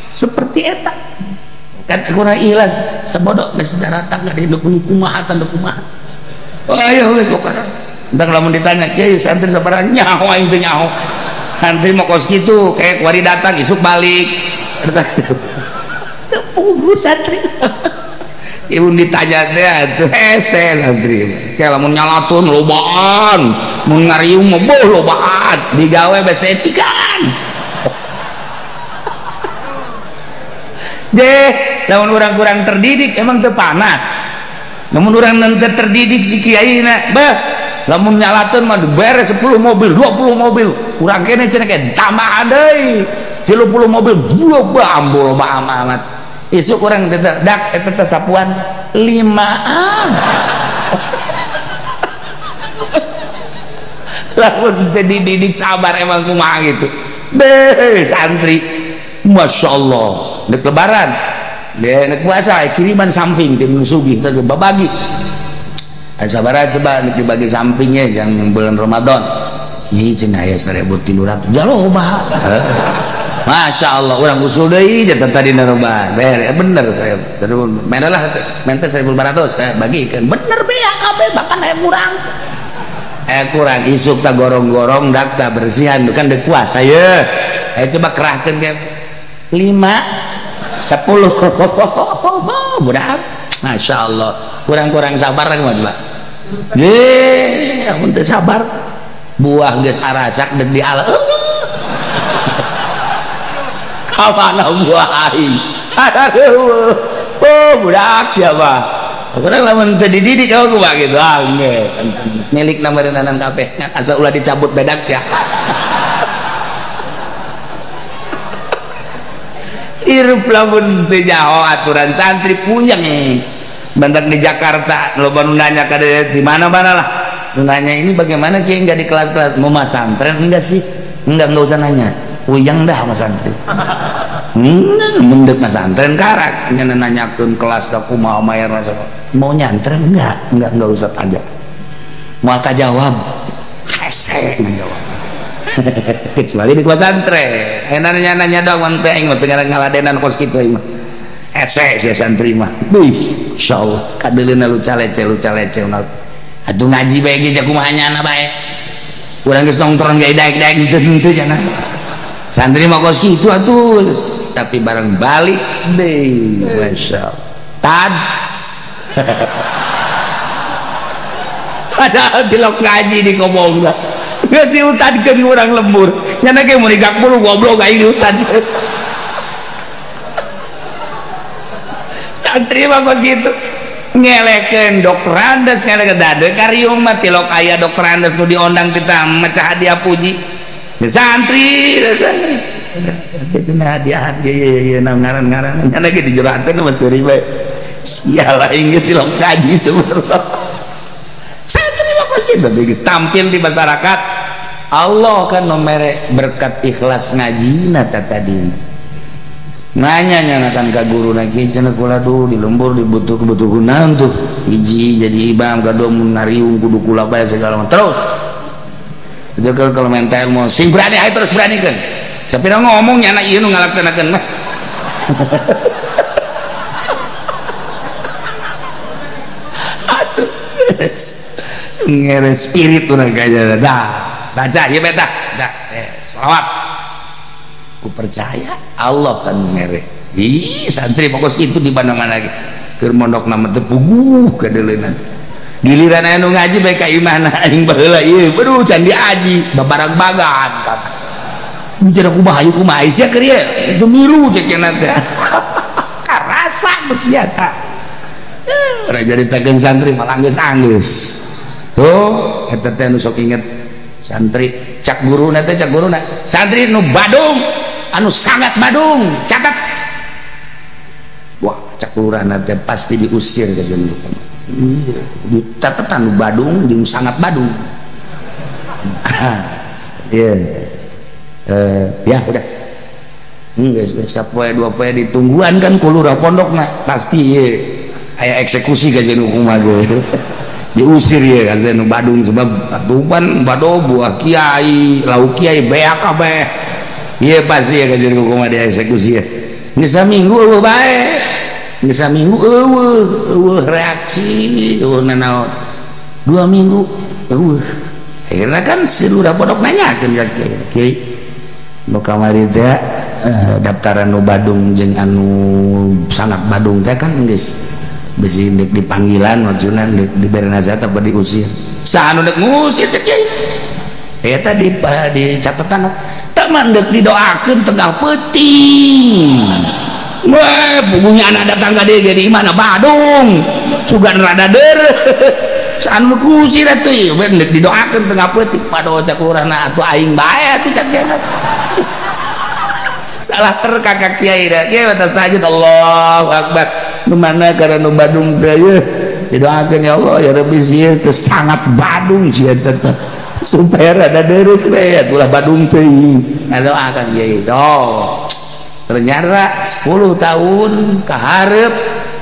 seperti eta kan kurang ikhlas sebodoh geus daratan enggak hidup kumaha tanda kumaha oh ayo we kok entar lamun ditanya kieu santri sabaraha nyaho aing teh nyaho santri mau kos gitu kayak wari datang isuk balik pugu santri ibu ditanya deh hese santri kayak lamun nyalatun lobaan mun ngariung mah boh lobaan digawe besetikan deh lamun orang kurang terdidik emang teu panas namun orang nanti terdidik si kiai na bah lamun nyalatun mah beres 10 mobil 20 mobil kurang kene cenah ke tambah deui 30 mobil ambul amat isuk urang teh dak eta teh sapuan 5an lamun teh dididik sabar emang kumaha gitu deh santri Masya Allah dek lebaran dek puasa kiriman samping tim sugih teh babagi sabar coba dibagi sampingnya yang bulan Ramadan ini cenah aya 1.300 jaloba Masya Allah orang usul deui jatuh tadi naroba bener saya terus menalah mente 1.500 saya bagikan bener bea kabeh bahkan aya kurang isuk tak gorong-gorong dak tak bersihan kan dek puasa ya coba kerahkeun ke 5 10 budak Masya Allah kurang-kurang sabar kan coba ye amun teu sabar buah geus arasak dek di ala kamana buah aing oh budak siapa orang lamun teu dididik kau kumaha gitu nge milik nameureunana kabeh asa ulah dicabut badak sia hirup lamun teu nyaho aturan santri puyeng bantak di Jakarta loba nu nanya ka di mana-mana lah nu nanya ini bagaimana kieu enggak di kelas-kelas mau masantren enggak sih enggak usah nanya puyeng dah sama santri mendek masantren karak nyana nanyakeun kelas da kumaha mayarna mau nyantren enggak usah tanya mau kajawab hese ngajawab kecuali di kelas santren nanya dong mun teh aing mah teu ngaladenan kos kitu aing mah hese sia santri mah beuh insyaallah kadeulina lu calece atuh ngaji bae ge kumaha nyana bae urang geus nongkrong ge daek-daek henteu cenah santri mah kos kitu atuh tapi barang balik deh Masya Allah tad padahal dilok ngaji di komong lah nggak diutan ke orang lembur nyana kayak mau digak mulu goblok gak diutan santri mah kos gitu ngeleken dokter Andes ngeleken dade kariung mah tilok aya dokter Andes nu diondang kita mecah hadiah puji santri itu hadiah ya ngaran-ngaran lagi dijurahkan sama suri bae sialah inget tilok kaji sebenarnya saya terima kasih tapi tampil di masyarakat Allah kan nomere berkat ikhlas ngaji nata tadi nanya nyanakan ka guru lagi cenah kula duh di lembur dibutuh kebutuhan tuh hiji jadi imam kadua mun ngariung kudu kula bae segala macam terus jadi kalau mental mau sing berani ayo terus beranikan tapi ngomongnya anak ieu nu ngalaksanakeun mah atuh ngere spirit urang kaya dah baca ieu beta dah selawat ku percaya Allah kan ngere ih santri pokos itu di mana-mana ge keur mondok nama teu puguh kadeuleunan giliran anu ngaji bae ka imahna aing baheula ieu baru can diaji babarang bagan kan bicara kumaha sia keur ieu itu milu cek teh karasa bersenjata ora jadi takeun santri malah geus tuh eta teh nu sok inget santri cak guruna santri nu Badung anu sangat Badung catat wah cak guruna teh pasti diusir ka jeung di catatan Badung jeung sangat Badung iya ya udah sapoe dua poe ditungguan kan ku lurah pondokna pasti ye aya eksekusi ka jeung kumaha ge diusir ye ka jeung Badung sebab atupan bado buah kiai lauk kiai beak kabeh ieu pasti ye ka jeung kumaha dieksekusi ye geus saminggu eueuh bae geus saminggu eueuh reaksi nanaon 2 minggu eueuh akhirnya kan si lurah pondok nanyakeun ka kiai nu kamari teh daftaran nu Badung jeung anu sangat Badung teh kan geus bisi dek dipanggilan maksudna dibere nazar atau diusir saha anu dek ngusir teh kiai eta di catatan teu mandek didoakeun tegal peuting weh puguhnya anak datang ka dieu di mana Badung sugan rada deres anu kusi da teuy bener didoakeun teu ngapeutik padoa cak urana atuh aing bae atuh cak dia salah ter kakak kiai da kiai batas tahajud Allahu akbar nu mana karena nu Badung teh ye didoakeun ya Allah ya Rabbi sieun teh sangat Badung sia teh supaya rada deres we ulah Badung teuing ngadoakeun kiai doh ternyata 10 tahun kaharep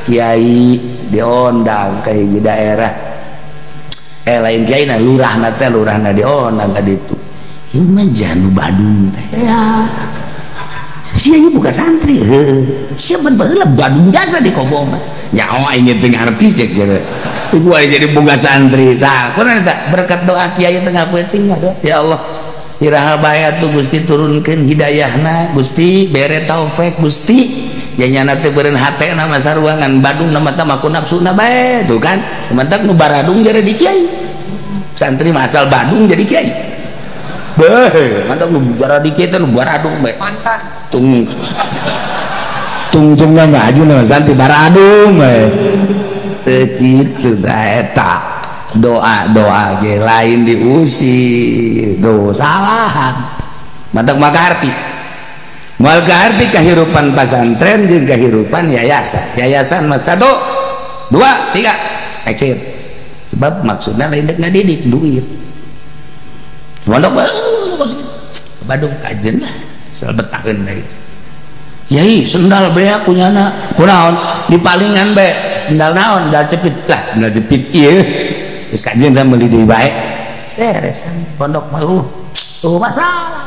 kiai diondang ke hiji daerah lain kiai na lurahna teh lurahna diondang ka ditu ieu mah janu Badung teh ya sia ieu bukan santri sia ban baheula Badung jasa di Kobong nyawa ini teu ngarti cek gua jadi boga santri tah kunaon eta berkat doa kiai teh ngapeuting ya Allah iraha bae atuh Gusti turunkeun hidayahna Gusti bere taufik Gusti janyana teh beureun hatena mah saruangan Badung nama teh maku nafsuna bae tuh kan mantap nu Baradung jadi di kiai santri mah asal Badung jadi kiai beuh mantap nu Baradi kiai teh nu Baradung bae mantan tungtung mah ngaji mah santri Baradung bae teu kitu da eta doa ge lain diusir tuh salahan mantap makarti moal kaharti kahirupan pasantren jeung kahirupan yayasan mah 1 2 3 ekir sebab maksudna lain dek ngadidik duit mondok Badung kajen lah sel betakeun deui yai sendal bea kunyana kunaon dipalingan be sendal naon sendal cepit lah sendal cepit ieu geus kajen sama meuli deui bae beresan pondok mah masalah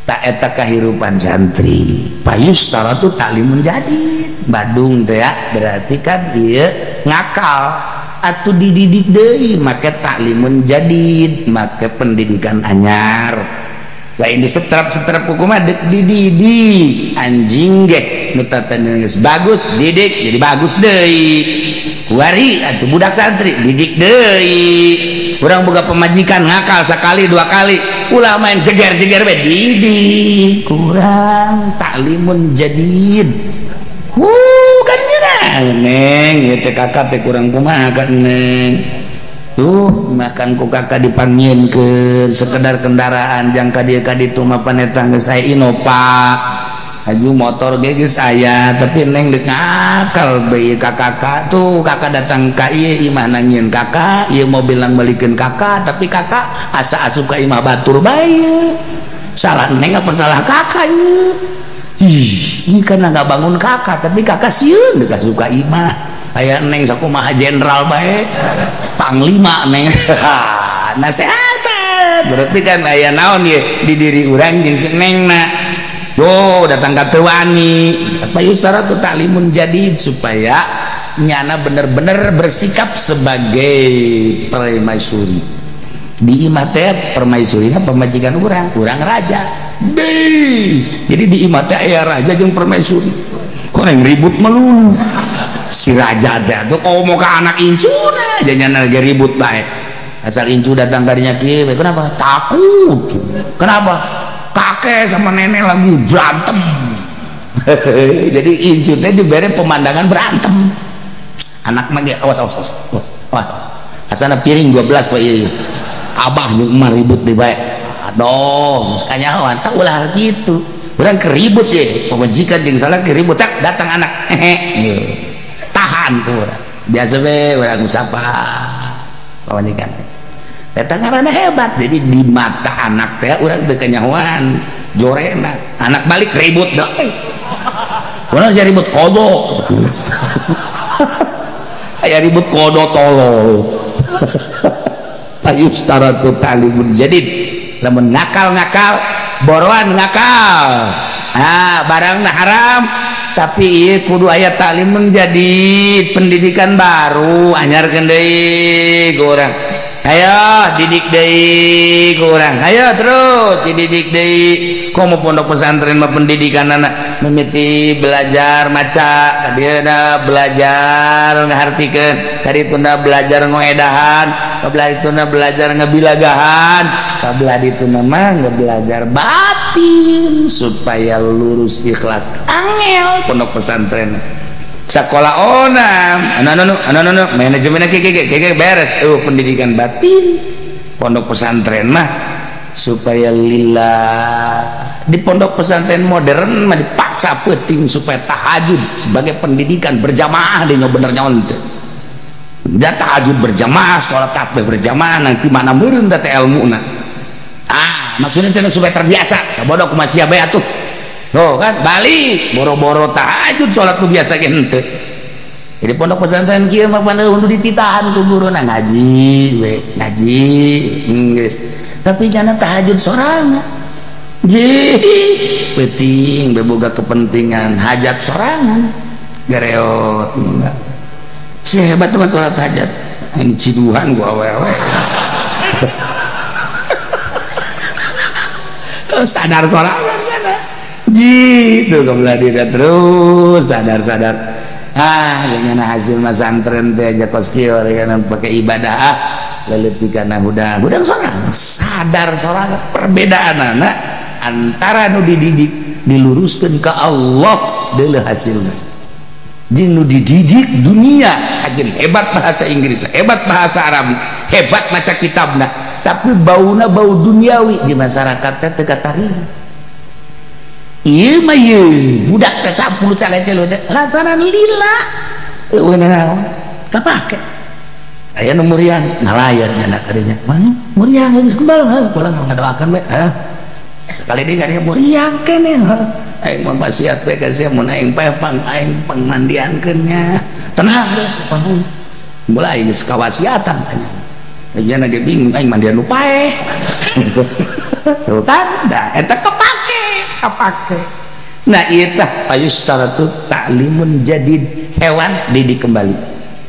tak eta kahirupan santri payus taratu taklimun jadid Badung teh ya berarti kan dia ngakal atuh dididik deui make taklimun jadid make pendidikan anyar lain disetrap-setrap hukumna dididik anjing ge nu tataneun geus bagus didik jadi bagus deui kuari atuh budak santri didik deui urang boga pemajikan ngakal sekali 2 kali ulah main jeger-jeger we didik kurang taklimun jadid kan nyerang neng ieu teh kakak teh kurang kumaha kan neng tuh makan ku kakak dipanggieunkeun sekedar kendaraan jang ka dieu ka ditu mah paneta geus aya Innova aju motor ge geus aya tapi neng deuk ngakal bae kakak tuh kakak datang ka ieu imah nangieun kakak ieu mobil nang meulikeun kakak tapi kakak asa asup ka imah batur bae salah neng apa salah kakak ieu ini karena nggak bangun kakak tapi kakak sieun deuk asup ka imah aya neng sakumaha jenderal bae panglima neng nasehatan berarti kan aya naon ye di diri urang jeung si nengna yo datang ka teu wani apa ustara tu taklimun jadid supaya nyana bener-bener bersikap sebagai permaisuri di imah teh permaisurina pemajikan urang raja jadi di imah teh aya raja jeung permaisuri kok neng ribut melulu si raja teh tuh kalau mau ke anak incuna jangan lagi ribut baik asal incu datang kadinya kieu kenapa takut kenapa kakek sama nenek lagi berantem jadi incu teh diberi pemandangan berantem anak mah awas asana piring 12 pak ieu abah jeung emak ribut di bae aduh sakanyahoan tah ulah gitu urang keribut ye pemajikan jeung salah keribut tak datang anak tahan tuh biasa we urang usapa pamajikan eta ngaranna hebat jadi di mata anak teh urang teu kanyahoan jorena anak balik ribut deui urang sia ribut kodo aya ribut kodo tolol ayus taratu talimun jadid lamun ngakal boroan ngakal barangna haram tapi ieu kudu aya taklim menjadi pendidikan baru anyarkeun deui ku urang ayo didik deui ku urang ayo terus dididik deui komo pondok pesantren mah pendidikan anak mimiti belajar maca kadieuna belajar ngahartikeun kadituna belajar ngoedahan kadituna belajar ngabilagahan kadituna mah belajar batin supaya lurus ikhlas angel pondok pesantren sekolah anak manajemen beres pendidikan batin pondok pesantren mah supaya lillah. Di pondok pesantren modern mah dipaksa penting supaya tahajud sebagai pendidikan berjamaah deh bener nyontek. Da tahajud berjamaah, sholat tasbih berjamaah, nanti mana meureun teh ilmuna. Maksudnya supaya terbiasa. Bodoh kumaha bae atuh. Tuh kan balik boro-boro tahajud sholat nu biasa ge henteu. Jadi pondok pesantren kieu mah paneuh dititahan ku guruna ngaji we, ngaji Inggris. Tapi jangan tahajud sorangan. Penting beboga kepentingan hajat sorangan. Gareot enggak. Si hebat teman sholat hajat. Ini ciduhan gua awewe. Sadar sorangan kan. Gitu kebelah terus sadar dengan hasil masantren teh aja koskior kan pakai ibadah leletik kana hudang sorangan sadar sorangan perbedaan anak antara nu dididik diluruskan ke Allah deuleu hasilna jeung nu dididik dunia ajeun hebat bahasa Inggris hebat bahasa Arab hebat maca kitabna tapi bauna bau duniawi di masyarakat teh teu katarima. Iya mah iya budak teh 10 cale-cale teh lantaran lila eueuh naon kapake aya nu muriang ngalayan nya kadinya mah muriang geus kembal kurang ngadoakeun we sekali deui kadinya muriang keneh aing mah basiat we ka sia mun aing pangmandiankeun nya tenang geus mulai geus kawasiatan tanya nya ge bingung aing mandian nu paeh tuh kan da eta kepake. Nah itah ayustaratu ta'limun jadid hewan didik kembali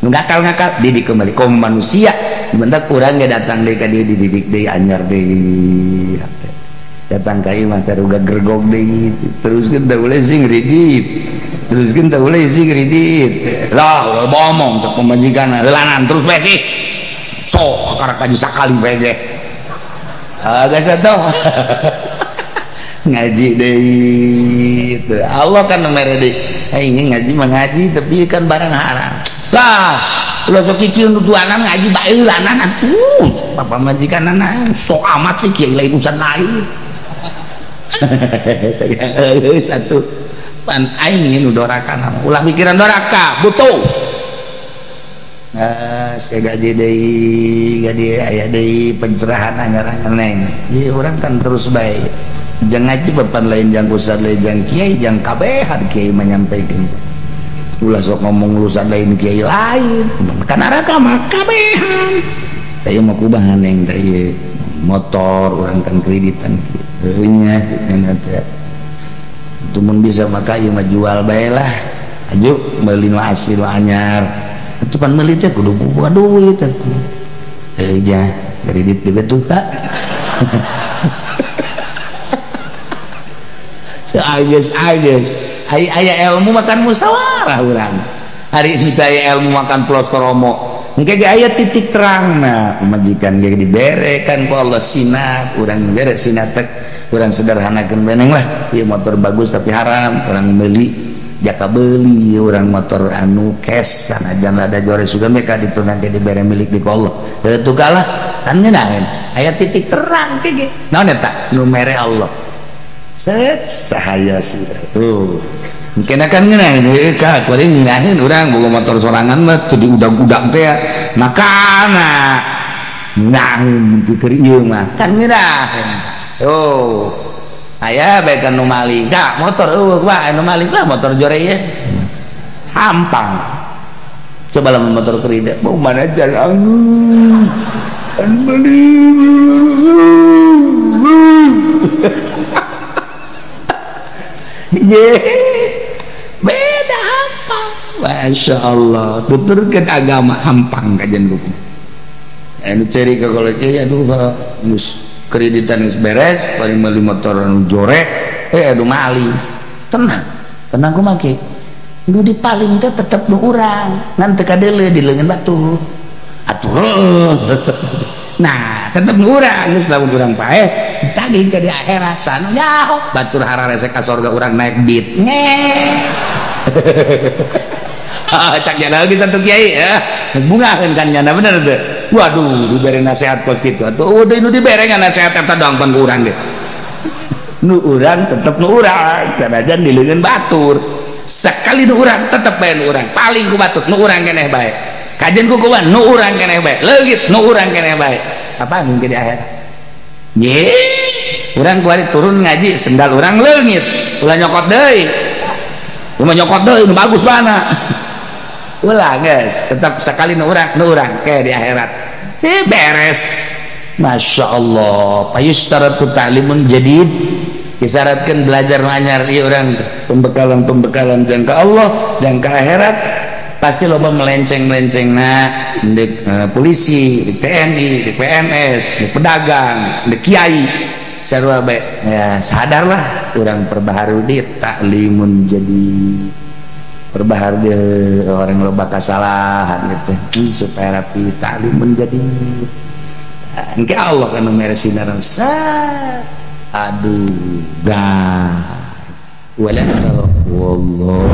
ngakal didik kembali kaum manusia sebentar kurang gak datang deh ka dia dididik deh anyar deh datang ka ieu mah taruga gergog deh teruskeun teh boleh sing ridit lah bomong teh pemajikanna heulanan terus bae sih sok karek kaji sakali bae ge agak satu ngaji deh itu Allah kan nomor deh ini ngaji mengaji tapi kan barang haram lah lo sok kieu nu duanana ngaji bae lanan atuh papa majikan anak sok amat sih kieu lain urusan lain satu pan aing nu dorakan ulah pikiran doraka butuh saya gaji aya deui pencerahan anyar-anyar neng jadi orang kan terus baik jangan ngaji bepan lain jang ustad lain jang kiai jang kabehan kiai menyampaikan ulah sok ngomong ustad lain kiai lain kan araka mah kabehan teh mah kubahan neng teh motor orang kan kreditan nya teh itu mun bisa maka ieu mah jual bae lah aju meuli nu asli nu anyar itu pan meuli teh kudu boga duit atuh ja kredit di betul tak aya ilmu makan musyawarah urang hari ini aya ilmu makan plostoromo engke ge aya titik terangna majikan ge diberekan ku Allah sinat urang beres sinat teh urang sederhanakeun beneng lah ieu motor bagus tapi haram urang meuli jaka beuli urang motor anu cash sanajan ada jore sudah mereka ditunang ge dibere milik di Allah teu kalah kan ngeunaheun aya titik terang ge naon eta nu mere Allah set sahaya sih tuh mungkin akan ngeunah ka kuring nginaheun urang boga motor sorangan mah teu diudag-udag teh makana nginaheun pikir ieu mah kan nginaheun oh aya bae kan nu maling ka motor wah anu maling lah motor jore ye hampang coba lamun motor kerida mau mana jalan an beli beda hampang Masya Allah tuturkan agama hampang kajian buku anu ceri ke kalau ya aduh kreditan beres paling beli motor jorek aduh mali tenang ku make nu dipaling teh tetep nu urang ngan teu kadeuleu di leungeun batu atuh nah tetep nu urang geus lamun urang paeh ditagih ka di akhirat sana nyaho batur hararese ka surga urang naik beat cak jana kita tuh kiai ya bungakeun kan nyana bener teu waduh dibere nasihat kos kitu atuh udah nu dibere nasihat eta dong pan urang deh nu urang tetep nu urang kadajan dileungeun batur sekali nu urang tetep bae nu urang paling ku batur nu urang keneh bae kajen ku kumaha nu urang keneh bae leugit nu urang keneh bae apa mungkin di akhir ye urang kuari turun ngaji sendal urang leungit ulah nyokot deui rumah nyokot deui nu bagus mana ulah guys tetap sekali nu urang kayak di akhirat si beres Masya Allah payustaratu ta'limun jadid disyaratkan belajar anyar ieu urang pembekalan jangka Allah dan ke akhirat pasti loba melenceng-melencengna di polisi, di TNI, di PNS, di pedagang, di kiai sarua bae ya sadarlah urang perbaharui di taklimun jadi perbaharui orang loba kasalahan gitu supaya rapi taklimun jadi engke Allah kan meresinaran aduh dah wala wallah